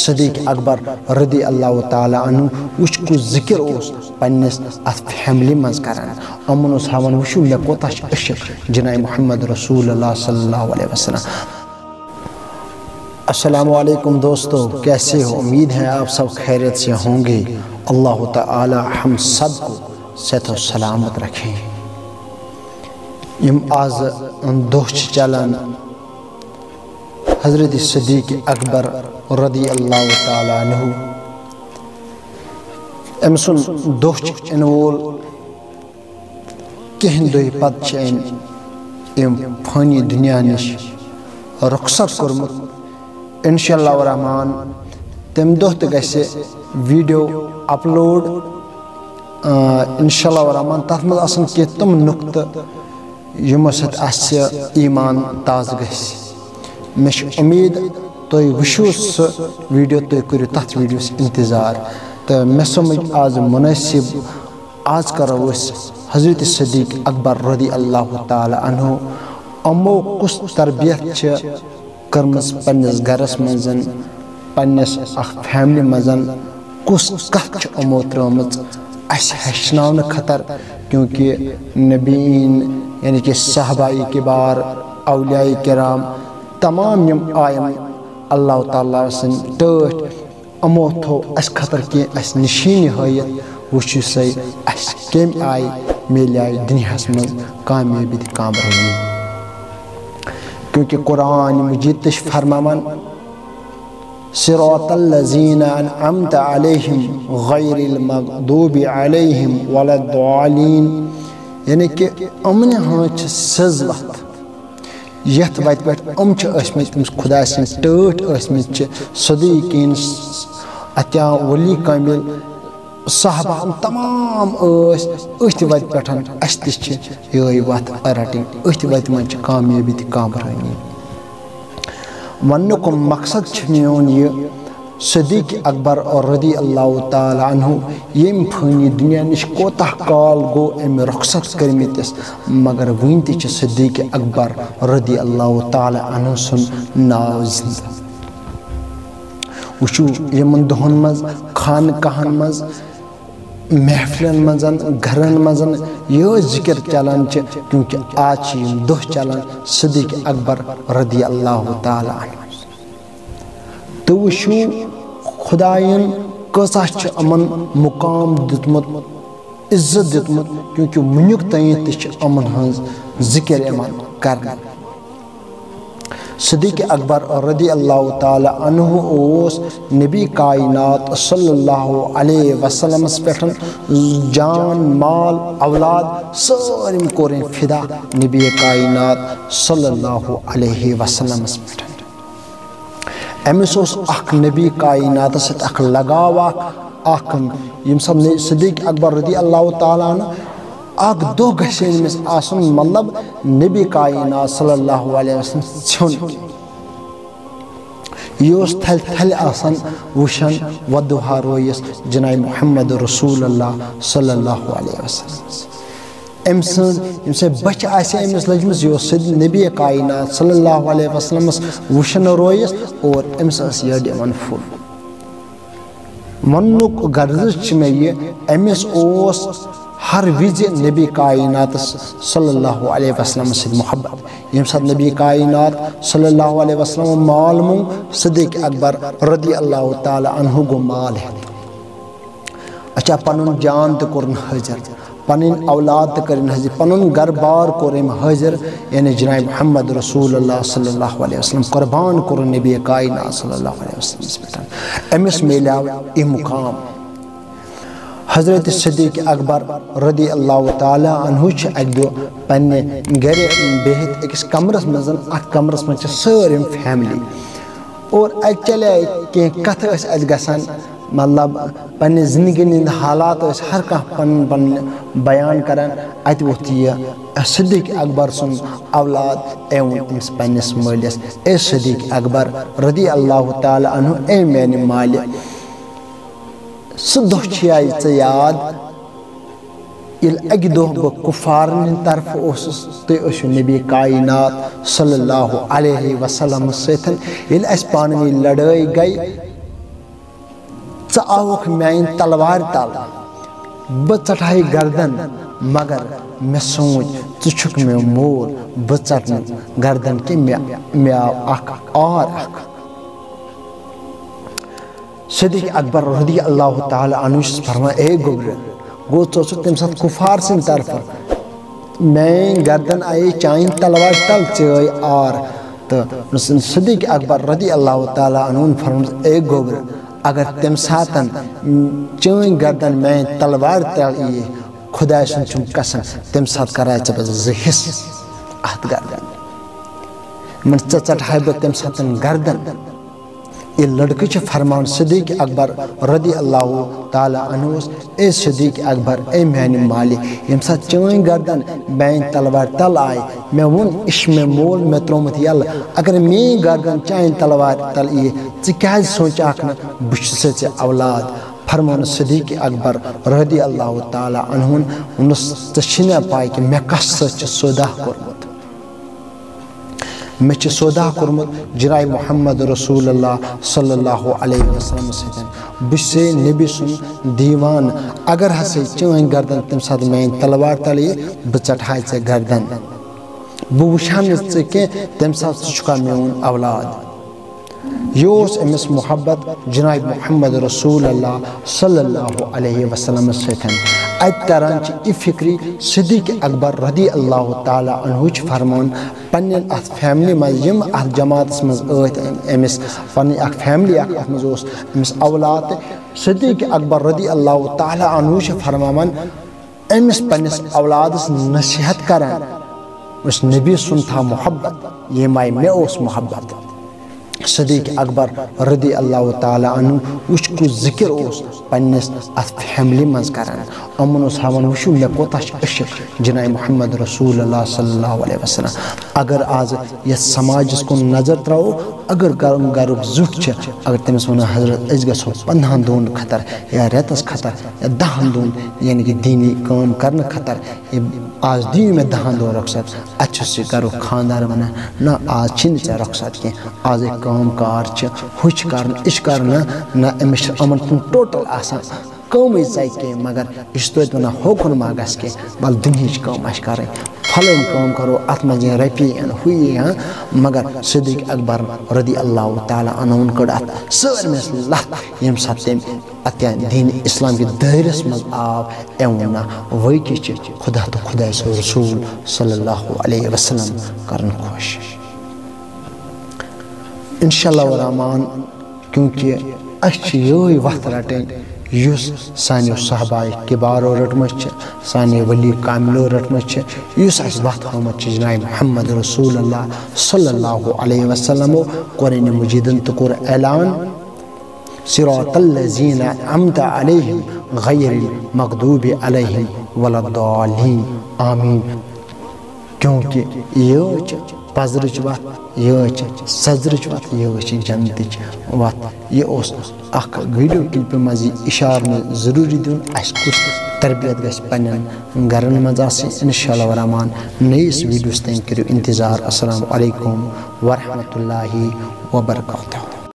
صدیق اکبر رضی اللہ تعالیٰ عنہ وچ کو ذکر اس پنس ات فیملی مز کران امن اس ہاون وشو مے کوتا عشق جناب محمد رسول اللہ صلی اللہ علیہ وسلم۔ السلام علیکم دوستو، کیسے ہو؟ امید ہے آپ سب خیریت سے ہوں گے۔ اللہ تعالی ہم سب کو صحت و سلامت رکھیں۔ یم آز دہ چلان حضرت صدیق اکبر رضی اللہ تعالی عنہ ام سن دہ ان وول کہن دہ پت ام فانی دنیا نش رخصت کورمت انشاءاللہ الرحمن تم دہ تہ گژھِ ویڈیو اپلوڈ انشاءاللہ الرحمن تتھ منٛز آسن کینٛہہ تم نقطہٕ یمو سۭتۍ اسہِ ایمان تازٕ گژھِ۔ مےٚ چھِ امید تُہۍ وٕچھِو سُہ ویڈیو، تُہۍ کٔرِو تتھ ویڈیوس انتظار تہٕ مےٚ سمجھ آز منٲسب آز کرو أسۍ حضرت صدیق اکبر رضی اللہ تعالی عنہ یِمو کُس تربیت چھِ کٔرمٕژ پننس گرس منٛز، پننس اکھ فیملی منٛز، کُس کتھ چھِ یِمو ترٲومٕژ اسہِ ہیٚچھناونہٕ خٲطرٕ، کیونکہ نبیین یعنی کہ صحابہ کبار، اولیاء کرام تمام یم آیم اللہ تعالیٰ سٕنٛدۍ ٹٲٹھۍ، یِمو تھوٚو اسہِ خٲطرٕ کینٛہہ اسہِ نشیٖنہِ ہٲیِتھ۔ وٕچھِو سا اسہِ کمہِ آیہِ میلیے دُنیاہس منٛز کامیٲبی تہٕ کامیٲبی، کیونکہ قرآن مجید تہ چھُ فرماوان صراط الذین انعمت علیہم غیر المغضوب علیہم ولا الضالین، یعنی کہ امن ہٕنٛز چھِ سٕز وتھ یتھ وتہِ پٮ۪ٹھ چھِ ٲسمٕتۍ أمِس خۄداے سٕنٛدۍ ٹٲٹھۍ ٲسمٕتۍ چھِ صدیقیٖن اتیا ولی کامل صحابہ تمام ٲسۍ أتھۍ وتہِ پٮ۪ٹھ، اسہِ تہِ چھِ یِہے وتھ رٹٕنۍ، أتھۍ وتہِ منٛز چھِ کامیٲبی تہٕ کامرٲنی۔ وننُک مقصد چھُ میون یہِ صدیق اکبر رضی اللہ تعالی عنہ یم فانی دنیا نش کوتاہ کال گو امہِ رخصت کٔرمٕتِس، مگر وٕنہِ تہِ چھِ صدیق اکبر رضی اللہ تعالی عنہ سُنٛد ناو زندہ۔ وٕچھِو یمن دۄہن منٛز خانقاہن منٛز، محفلن منٛز، گرن منٛز یہے ذکر چلان چھِ، کیونکہ آج چھِ یم دۄہ چلان صدیق اکبر رضی اللہ تعالی عنہ۔ تہٕ وٕچھِو خدایَن کۭژاہ چھِ یِمن مقام دیُتمُت، عزت دیُتمُت، کیونکہ وٕنیُک تام تہِ چھِ یِمن ہٕنٛز ذکر یِوان کرنہٕ۔ صدیق اکبر رضی اللہ تعالی عنہ اوس نبی کائنات صلی اللہ علیہ وسلمس پٮ۪ٹھ جان مال اولاد سٲرِم کوٚرُن فدا نبی کائنات صلی اللہ علیہ وسلمس پٮ۪ٹھ۔ أمس اوس اکھ نبی کائنات سۭتۍ اکھ لگاو اکھ ییٚمہِ ساتہٕ صدیق اکبر رضی اللہ تعالیٰ عنہ اکھ دۄہ گژھِ أمِس آسُن مطلب نبی کائنات صلی اللہ علیہ وسلم ژھیوٚن، یہِ اوس تھلہِ تھلہِ آسان وٕچھان ودُہا رویس جناب محمد رسول اللہ صلی اللہ علیہ وسلم۔ أمۍ سٕنٛز ییٚمہِ سۭتۍ بچہِ آسہِ أمِس لٔجمٕژ یہِ اوس نبی کائنات صلی اللہ علیہ وسلمس وٕچھان رویس اور أمِس ٲس یٔڈ یِوان پھُل۔ وننُک غرض چھُ مےٚ یہِ أمِس اوس ہر وِزِ نبی کائنات صلی اللہ علیہ وسلم سۭتۍ محبت۔ ییٚمہِ ساتہٕ نبی کائنات صلی اللہ علیہ وسلم مال موٚنگ، صدیق اکبر رضی اللہ تعالی عنہ گوٚو مال ہٮ۪تھ، اچھا پنُن جان تہِ کوٚرُن حٲضِر، پنٕنۍ اولاد تہِ کٔرِن حٲضِر، پنُن گرٕ بار کوٚر أمۍ حٲضِر، یعنی جناب محمد رسول اللہ صلی اللہ علیہ وسلم قربان کوٚرُن نبی کائنات صلی اللہ علیہ وسلمس پٮ۪ٹھ۔ أمِس میلیو یہِ مقام۔ حضرت صدیق اکبر رضی اللہ تعالی عنہ چھِ اکہِ دۄہ پننہِ گرِ بِہِتھ أکِس کمرس منٛز، اتھ کمرس منٛز چھِ سٲرِم فیملی، اور اتہِ چلے کینٛہہ کتھٕ ٲسۍ اسہِ گژھان، مطلب پننہِ زندگی ہٕنٛدۍ حالات ٲسۍ ہر کانٛہہ پنُن پنُن بیان کران۔ اتہِ ووٚتھ یہِ صدیق اکبر سُنٛد اولاد أمۍ ووٚن أمِس پننِس مٲلِس، اے صدیق اکبر رضی اللہ تعالی عنہ، اے میانہِ مالہِ، سُہ دۄہ چھُیا ژےٚ یاد ییٚلہِ اکہِ دۄہ بہٕ کُفارن ہٕنٛدِ طرفہٕ اوسُس، تُہۍ ٲسِو نبی کائنات صلی اللہ علیہ وسلم سۭتۍ، ییٚلہِ اَسہِ پانہٕ ؤنۍ لڑٲے گٔے ژٕ آوُکھ میانہِ تلوارِ تل بہٕ ژٹہے گردن مگر مےٚ سوٗنٛچ ژٕ چھُکھ مےٚ مول بہٕ ژٹہٕ نہٕ گردن کینٛہہ مےٚ آو اکھ آر اکھ صدیق اکبر رضی اللہ تعالیٰ عنہ چھُس فرمان اے گوٚبرِ گوٚو ژٕ اوسُکھ تمہِ ساتہٕ کُفار سٕنٛدِ طرفہٕ میٲنۍ گردن آیے چانہِ تلوارِ تل ژےٚ آے آر تہٕ صدیق اکبر رضی اللہ تعالیٰ عنہ فرموس اے گوٚبرِ اگر تمہِ ساتہٕ چٲنۍ گردن میانہِ تلوارِ تل ییہِ خۄداے سُنٛد چھُم قسم تمہِ ساتہٕ کرے ژےٚ بہٕ 2 حصہٕ اتھ گردن ژےٚ ژٹہے بہٕ تمہِ ساتہٕ گردن یہ لڑکہٕ چھِ فرمان صدیق اکبر رضی اللہ تعالیٰ عنہس اے صدیق اکبر اے میانہِ مالہِ ییٚمہِ ساتہٕ چٲنۍ گردن میانہِ تلوارِ تل آیہِ مےٚ ووٚن یہِ چھُ مےٚ مول مےٚ تروومُت یلہٕ اگر میٲنۍ گردن چانہِ تلوارِ تل ییہِ ژٕ کیازِ سونٛچاکھ نہٕ بہٕ چھُسے ژےٚ اولاد فرمون صدیق اکبر رضی اللہ تعالیٰ عنہن ووٚنُس ژےٚ چھِنا پاے کہِ مےٚ کس سۭتۍ چھُ سودا کوٚرمُت مےٚ چھُ سودا کوٚرمُت جناب محمد رسول اللہ صلی اللہ علیہ وسلم سۭتۍ بہٕ چھُسے نبی سُنٛد دیوان اگر ہسا چٲنۍ گردن تمہِ ساتہٕ میانہِ تلوارِ تل ییہِ بہٕ ژٹہے ژےٚ گردن بہٕ وٕچھِ ہا نہٕ ژٕ کینٛہہ تمہِ ساتہٕ ژٕ چھُکھا میون اولاد یہ اوس أمِس محبت جناب محمد رسول اللہ صلی اللہ علیہ وسلم سۭتۍ اتہِ تران چھِ یہِ فکری صدیق اکبر رضی اللہ تعالیٰ عنہ چھُ فرمان پننٮ۪ن اتھ فیملی منٛز یِم اتھ جماعتس منٛز ٲسۍ أمِس پنٕنۍ اکھ فیملی اکھ اتھ منٛز اوس أمِس اولاد تہٕ صدیق اکبر رضی اللہ تعالیٰ عنہ چھُ فرماوان أمِس پننِس اولادس نصیحت کران یُس نبی سُنٛد تھا محبت ییٚمہِ آیہِ مےٚ اوس محبت صدیق اکبر رضی اللہ تعالیٰ عنہ وٕچھ کُس ذکر اوس پننِس اتھ فیملی منٛز کران یِمن اوس ہاوان وٕچھو مےٚ کوتاہ چھُ عشق جناب محمد رسول اللہ صلی اللہ علیہ وسلم اگر آز یتھ سماجس کُن نظر تراوو اگر گرُک زیُٹھ چھُ اگر تٔمِس ونو حضرت أسۍ گژھو 15 دۄہن خٲطرٕ یا رٮ۪تس خٲطرٕ یا 10 دۄہن یعنی کہِ دیٖنی کٲم کرنہٕ خٲطرٕ آز دِیِو مےٚ 10 دۄہ رۄخصت اتہِ چھُس یہِ گرُک خانٛدار ونان نہ آز چھِنہٕ ژےٚ رۄخصت کینٛہہ آز کٲم کار چھِ ہُہ چھِ کرُن یہِ چھِ کرُن نہ أمِس چھِ یِمن کُن ٹوٹل آسان کٲمٕے ژَے کینٛہہ مگر یہِ چھُ توتہِ ونان ہوکُن ما گژھِ کینٛہہ وَلہٕ دُنہِچ کٲم آسہِ کَرٕنۍ پھلٲنۍ کٲم کرو اتھ منٛز یِن رۄپیہِ یِن ہُہ یی مگر صدیق اکبر رضی اللہ تعالیٰ عنہن کٔڑ اتھ سٲلمس لتھ ییٚمہِ ساتہٕ تٔمۍ اتھ دیٖنِ اسلام کِس دٲیرس منٛز آو أمۍ ووٚن نہ وٲقعی چھِ خدا تہٕ خۄداے سُنٛد رسوٗل صلی اللہ علیہ وسلم کرن خۄش انشاء اللہ الرحمان کیونکہ اَسہِ چھِ یِہوٚے وَتھ رَٹٕنۍ یُس سانیو صحابہ کِبارو رٔٹمٕژ چھِ سانیو ولی کاملو رٔٹمٕژ چھِ یُس اَسہِ وَتھ ہٲومٕژ چھِ جناب محمد رسول اللہ صلی اللہ علیہ وسلمو قرآنِ مجیٖدن تہِ کوٚر اعلان صراط الذین انعمت علیہم غیر المغضوب علیہم ولا الضالین آمین کیونکہ یہِ چھِ پزرٕچ وتھ یہِ چھِ سزرٕچ وتھ یہِ چھِ جنتٕچ وتھ یہِ اوس اکھ ویڈیو کلپہِ منٛز یہِ اِشارٕ ضروٗری دیُن اَسہِ کُس تربیت گژھِ پننٮ۪ن گرن منٛز آسٕنۍ انشاء اللہ الرحمان نٔیِس ویڈیوس تام کٔرِو انتظار السلام علیکم ورحمتہ اللہ وبرکاتہ